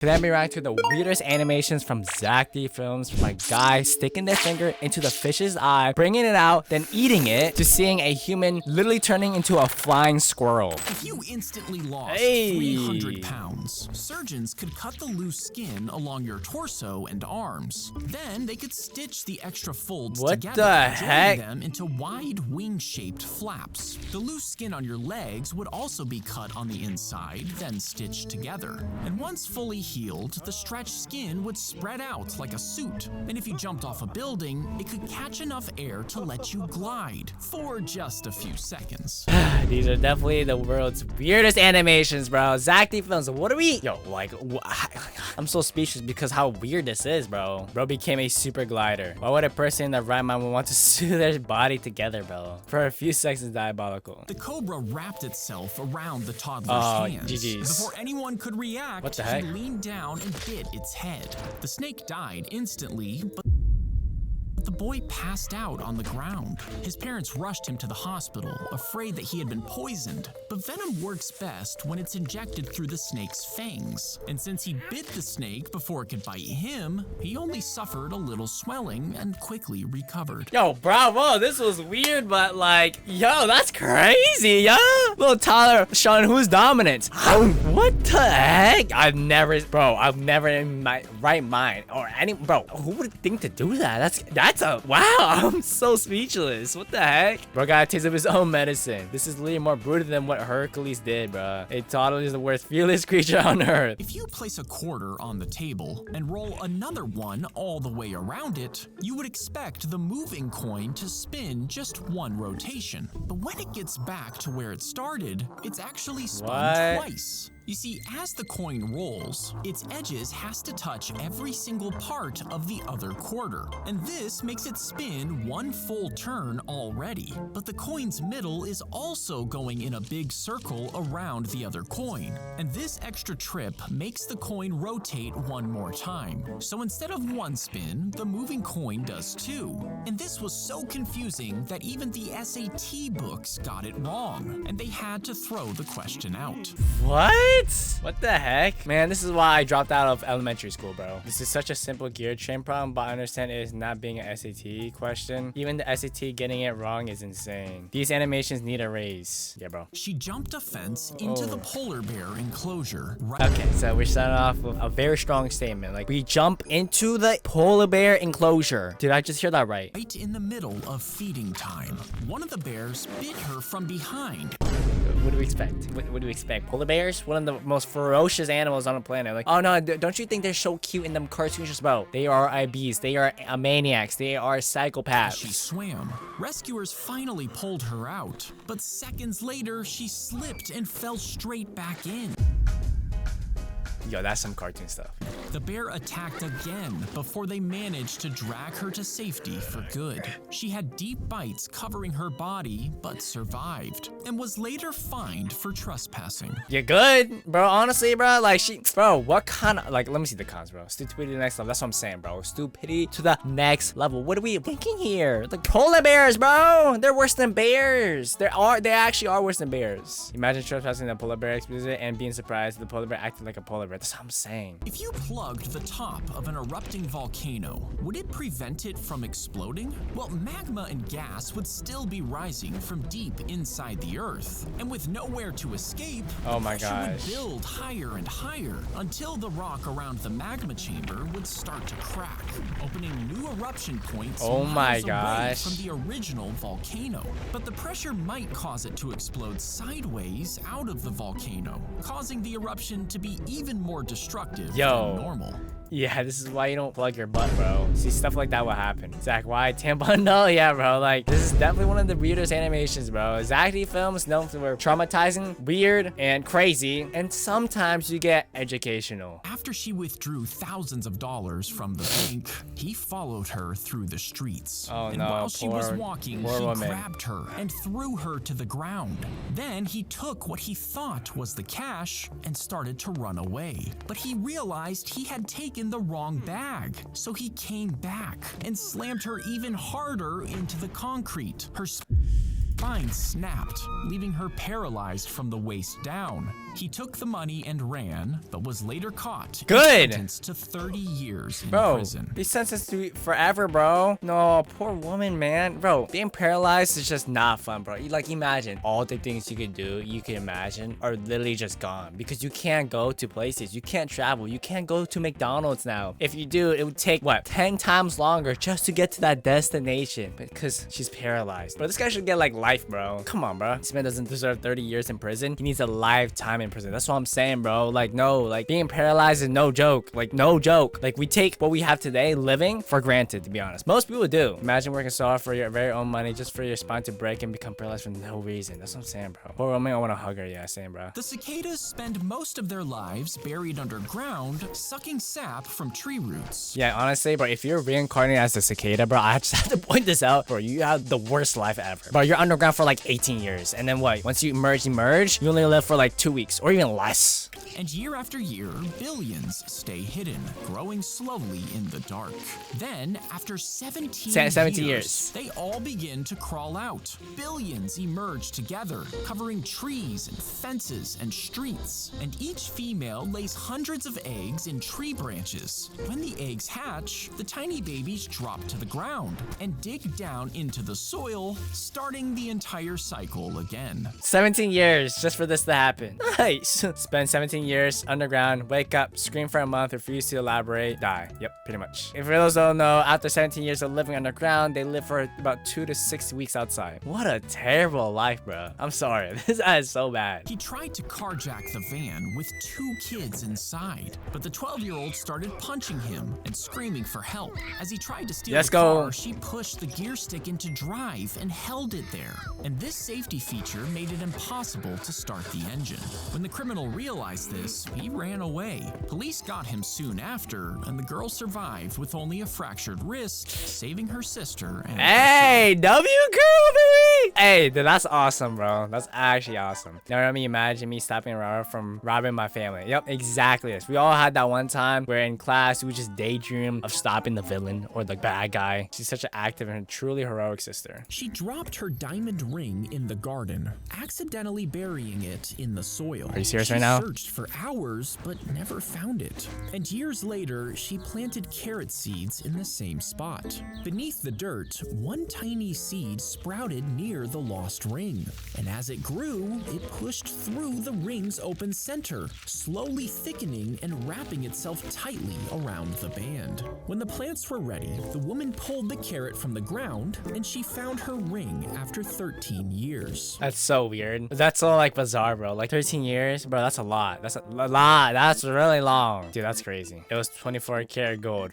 Today I'm reacting to the weirdest animations from Zack films, from a guy sticking their finger into the fish's eye, bringing it out, then eating it, to seeing a human literally turning into a flying squirrel. If you instantly lost 300 pounds, surgeons could cut the loose skin along your torso and arms. Then they could stitch the extra folds together and join them into wide wing-shaped flaps. The loose skin on your legs would also be cut on the inside, then stitched together. And once fully healed, the stretched skin would spread out like a suit. And if you jumped off a building, it could catch enough air to let you glide for just a few seconds. These are definitely the world's weirdest animations, bro. Zack films, what are we? Yo, like, I'm so speechless because how weird this is, bro. Bro became a super glider. Why would a person in their right mind would want to sew their body together, bro? For a few seconds, diabolical. The cobra wrapped itself around the toddler's hands. GG's. Before anyone could react, what the heck? He leaned down and bit its head. The snake died instantly, but the boy passed out on the ground. His parents rushed him to the hospital, afraid that he had been poisoned. But venom works best when it's injected through the snake's fangs. And since he bit the snake before it could bite him, he only suffered a little swelling and quickly recovered. Yo, bravo, this was weird, but like, yo, that's crazy, yo. Little toddler showing who's dominant. What the heck? I've never in my right mind or bro, who would think to do that? That's a wow. I'm so speechless. What the heck? Bro got a taste of his own medicine. This is literally more brutal than what Hercules did, bro. A toddler is the worst fearless creature on earth. If you place a quarter on the table and roll another one all the way around it, you would expect the moving coin to spin just one rotation. But when it gets back to where it started, it's actually spun twice. You see, as the coin rolls, its edges has to touch every single part of the other quarter. And this makes it spin one full turn already. But the coin's middle is also going in a big circle around the other coin. And this extra trip makes the coin rotate one more time. So instead of one spin, the moving coin does two. And this was so confusing that even the SAT books got it wrong. And they had to throw the question out. What? What the heck? Man, this is why I dropped out of elementary school, bro. This is such a simple gear train problem, but I understand it is not being an SAT question. Even the SAT getting it wrong is insane. These animations need a raise. Yeah, bro. She jumped a fence into the polar bear enclosure. Okay, so we're starting off with a very strong statement. Like, we jump into the polar bear enclosure. Did I just hear that right? Right in the middle of feeding time. One of the bears bit her from behind. What do we expect? What do we expect? Polar bears? One of the most ferocious animals on the planet. Like, oh no, don't you think they're so cute in them cartoons? Bro, they are IBs. They are maniacs. They are psychopaths. She swam. Rescuers finally pulled her out, but seconds later, she slipped and fell straight back in. Yo, that's some cartoon stuff. The bear attacked again before they managed to drag her to safety for good. She had deep bites covering her body, but survived, and was later fined for trespassing. You're good, bro. Honestly, bro, like bro, what kind of, like, let me see the cons, bro. Stupidity to the next level. That's what I'm saying, bro. Stupidity to the next level. What are we thinking here? Like, polar bears, bro. They're worse than bears. They actually are worse than bears. Imagine trespassing the polar bear expedition and being surprised the polar bear acting like a polar bear. That's what I'm saying. If you plugged the top of an erupting volcano, would it prevent it from exploding? Well, magma and gas would still be rising from deep inside the earth. And with nowhere to escape, the pressure would build higher and higher until the rock around the magma chamber would start to crack, opening new eruption points miles away from the original volcano. But the pressure might cause it to explode sideways out of the volcano, causing the eruption to be even more destructive than normal. Yeah, this is why you don't plug your butt, bro. See, stuff like that will happen. Zack, why tampon? No, yeah, bro. Like, this is definitely one of the weirdest animations, bro. Zack films known for traumatizing, weird, and crazy. And sometimes you get educational. After she withdrew thousands of dollars from the bank, he followed her through the streets. And while she was walking, he grabbed her and threw her to the ground. Then he took what he thought was the cash and started to run away. But he realized he had taken the wrong bag, so he came back and slammed her even harder into the concrete. spine snapped, leaving her paralyzed from the waist down. He took the money and ran, but was later caught and sentenced to 30 years in prison. Be sentenced to forever, bro. No, poor woman, man. Bro, being paralyzed is just not fun, bro. Like, imagine all the things you could do, you can imagine, are literally just gone because you can't go to places. You can't travel. You can't go to McDonald's now. If you do, it would take, what, 10 times longer just to get to that destination because she's paralyzed. Bro, this guy should get, like, life, bro. Come on, bro. This man doesn't deserve 30 years in prison. He needs a lifetime in prison. That's what I'm saying, bro. Like, no, like, being paralyzed is no joke. Like, no joke. Like, we take what we have today, living, for granted, to be honest. Most people do. Imagine working so hard for your very own money just for your spine to break and become paralyzed for no reason. That's what I'm saying, bro. Poor woman, I want to hug her. Yeah, same, bro. The cicadas spend most of their lives buried underground, sucking sap from tree roots. Yeah, honestly, bro, if you're reincarnated as a cicada, bro, I just have to point this out, bro. You have the worst life ever. Bro, you're underground for like 18 years. And then what? Once you emerge, you only live for like 2 weeks or even less. And year after year, billions stay hidden, growing slowly in the dark. Then, after 17 years, they all begin to crawl out. Billions emerge together, covering trees and fences and streets. And each female lays hundreds of eggs in tree branches. When the eggs hatch, the tiny babies drop to the ground and dig down into the soil, starting the entire cycle again. 17 years just for this to happen. Nice. Spend 17 years underground, wake up, scream for a month, refuse to elaborate, die. Yep, pretty much. If for those who don't know, after 17 years of living underground, they live for about 2 to 6 weeks outside. What a terrible life, bro. I'm sorry. This is so bad. He tried to carjack the van with 2 kids inside, but the 12-year-old started punching him and screaming for help. As he tried to steal the car, she pushed the gear stick into drive and held it there. And this safety feature made it impossible to start the engine. When the criminal realized this, he ran away. Police got him soon after, and the girl survived with only a fractured wrist, saving her sister and hey, W girl, baby! Hey, dude, that's awesome, bro. That's actually awesome. Now, let me imagine me stopping Rara from robbing my family. Yep, exactly this. We all had that one time where in class, we would just daydream of stopping the villain or the bad guy. She's such an active and truly heroic sister. She dropped her diamond ring in the garden, accidentally burying it in the soil. Are you serious right now? She searched for hours, but never found it. And years later, she planted carrot seeds in the same spot. Beneath the dirt, one tiny seed sprouted near the lost ring. And as it grew, it pushed through the ring's open center, slowly thickening and wrapping itself tightly around the band. When the plants were ready, the woman pulled the carrot from the ground, and she found her ring after 13 years. That's so weird. That's so like bizarre, bro. Like 13 years, bro, that's a lot. That's a lot. That's really long. Dude, that's crazy. It was 24 karat gold.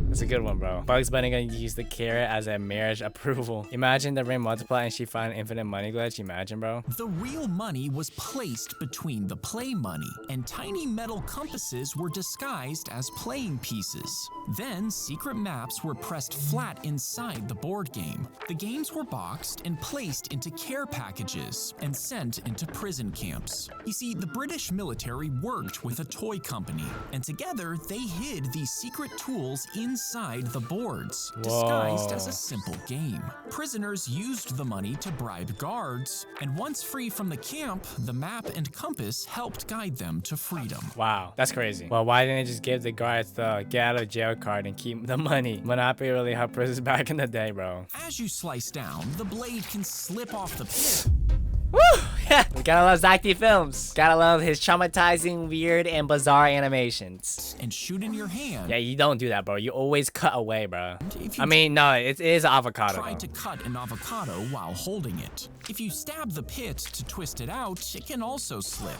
That's a good one, bro. Bugs Bunny gonna use the carrot as a marriage approval. Imagine the ring multiply and she find infinite money glitch. Imagine, bro. The real money was placed between the play money, and tiny metal compasses were disguised as playing pieces. Then secret maps were pressed flat inside the board game. The games were boxed and placed into care packages and sent into prison camps. You see, the British military worked with a toy company, and together they hid these secret tools inside the boards, disguised as a simple game. Prisoners used the money to bribe guards, and once free from the camp, the map and compass helped guide them to freedom. Wow, that's crazy. Well, why didn't they just give the guards the get out of jail card and keep the money? Monopoly really helped prisoners back in the day, bro. As you slice down, the blade can slip off the pit. Woo! Yeah, we gotta love Zack films. Gotta love his traumatizing, weird, and bizarre animations. And shoot in your hand. Yeah, you don't do that, bro. You always cut away, bro. I mean, no, it is avocado. Try to cut an avocado while holding it. If you stab the pit to twist it out, it can also slip.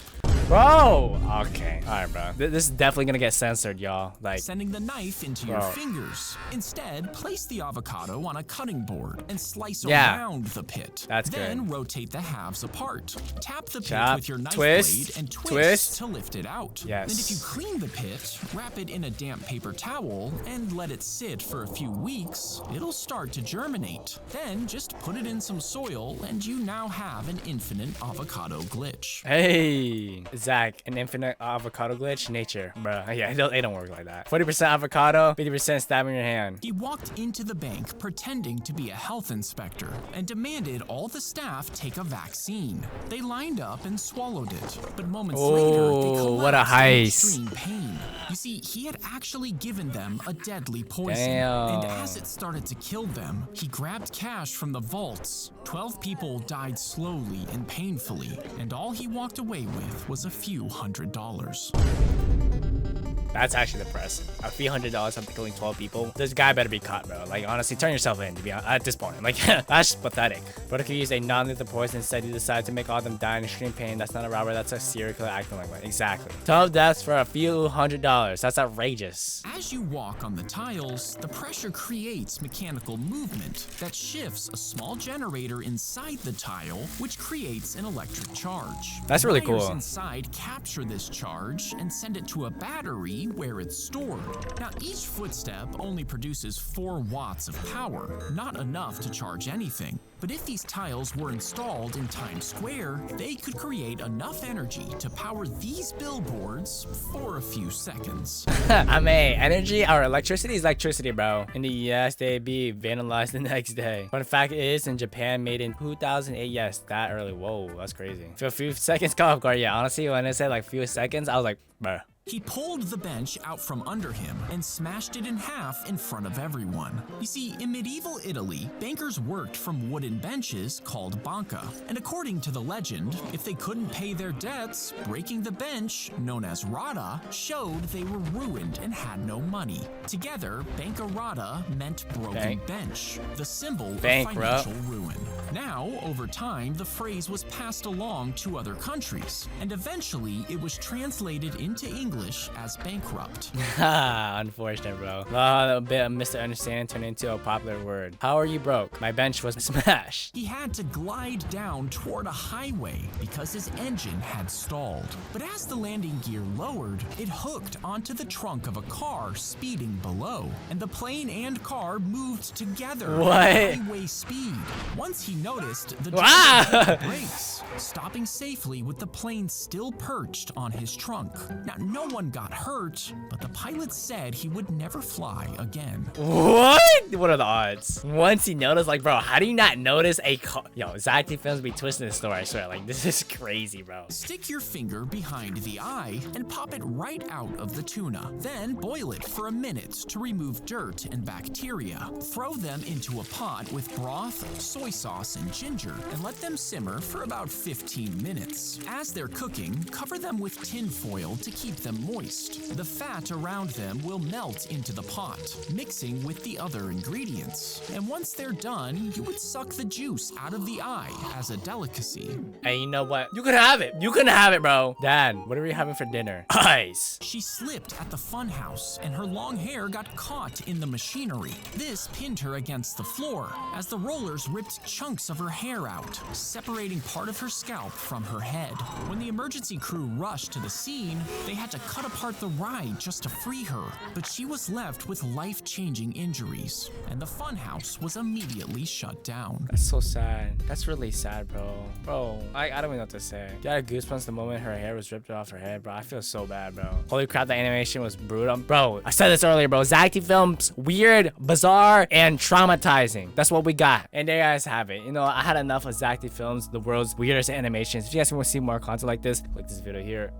Bro! Okay, alright, bro. This is definitely gonna get censored, y'all. Like sending the knife into your fingers. Instead, place the avocado on a cutting board and slice around the pit. That's then good. rotate the halves apart. Tap the pit Chop, with your knife twist, blade and twist. to lift it out. Yes. And if you clean the pit, wrap it in a damp paper towel, and let it sit for a few weeks, it'll start to germinate. Then just put it in some soil, and you now have an infinite avocado glitch. Hey, Zack, an infinite avocado glitch? Nature, bruh. Yeah, it don't work like that. 40% avocado, 50% stabbing your hand. He walked into the bank pretending to be a health inspector and demanded all the staff take a vaccine. They lined up and swallowed it, but moments later, they collapsed what a in heist. extreme pain. You see, he had actually given them a deadly poison, Damn. and as it started to kill them, he grabbed cash from the vaults. 12 people died slowly and painfully, and all he walked away with was a few $100s. That's actually depressing. A few $100s after killing 12 people. This guy better be caught, bro. Like, honestly, turn yourself in, to be honest, at this point. Like, that's just pathetic. But if you use a non-lethal poison, instead you decide to make all of them die in extreme pain, that's not a robber, that's a serial killer acting like one. Exactly. 12 deaths for a few $100s. That's outrageous. As you walk on the tiles, the pressure creates mechanical movement that shifts a small generator inside the tile, which creates an electric charge. That's really Wires cool. inside capture this charge and send it to a battery where it's stored. Now, each footstep only produces 4 watts of power, not enough to charge anything. But if these tiles were installed in Times Square, they could create enough energy to power these billboards for a few seconds. I mean, energy or electricity is electricity, bro. In the US, they be vandalized the next day. Fun fact is, in Japan, made in 2008. Yes, that early. Whoa, that's crazy. For a few seconds, caught off guard. Yeah, honestly, when I said like few seconds, I was like, bruh. He pulled the bench out from under him and smashed it in half in front of everyone. You see, in medieval Italy, bankers worked from wooden benches called banca. And according to the legend, if they couldn't pay their debts, breaking the bench, known as rata, showed they were ruined and had no money. Together, bancarata meant broken bench, the symbol of financial ruin. Now, over time, the phrase was passed along to other countries, and eventually it was translated into English as bankrupt. Unfortunate, bro. A bit of misunderstanding turned into a popular word. How are you broke? My bench was smashed. He had to glide down toward a highway because his engine had stalled. But as the landing gear lowered, it hooked onto the trunk of a car speeding below, and the plane and car moved together at highway speed. Once he noticed, the driver brakes, stopping safely with the plane still perched on his trunk. Now, no one got hurt, but the pilot said he would never fly again. What? What are the odds? Once he noticed, like, bro, how do you not notice a car? Yo, Zack films be twisting the story, I swear. Like, this is crazy, bro. Stick your finger behind the eye and pop it right out of the tuna. Then boil it for a minute to remove dirt and bacteria. Throw them into a pot with broth, soy sauce, and ginger, and let them simmer for about 15 minutes. As they're cooking, cover them with tin foil to keep them moist. The fat around them will melt into the pot, mixing with the other ingredients. And once they're done, you would suck the juice out of the eye as a delicacy. Hey, you know what? You can have it. You can have it, bro. Dad, what are we having for dinner? Ice. She slipped at the funhouse, and her long hair got caught in the machinery. This pinned her against the floor as the rollers ripped chunks of her hair out, separating part of her scalp from her head. When the emergency crew rushed to the scene, they had to cut apart the ride just to free her, but she was left with life-changing injuries, and the funhouse was immediately shut down. That's so sad. That's really sad, bro. Bro, I don't even know what to say. You got goosebumps the moment her hair was ripped off her head, bro. I feel so bad, bro. Holy crap, the animation was brutal. Bro, I said this earlier, bro. Zack films, weird, bizarre, and traumatizing. That's what we got. And there you guys have it. You know, I had enough of Zack films, the world's weirdest animations. If you guys want to see more content like this, click this video here.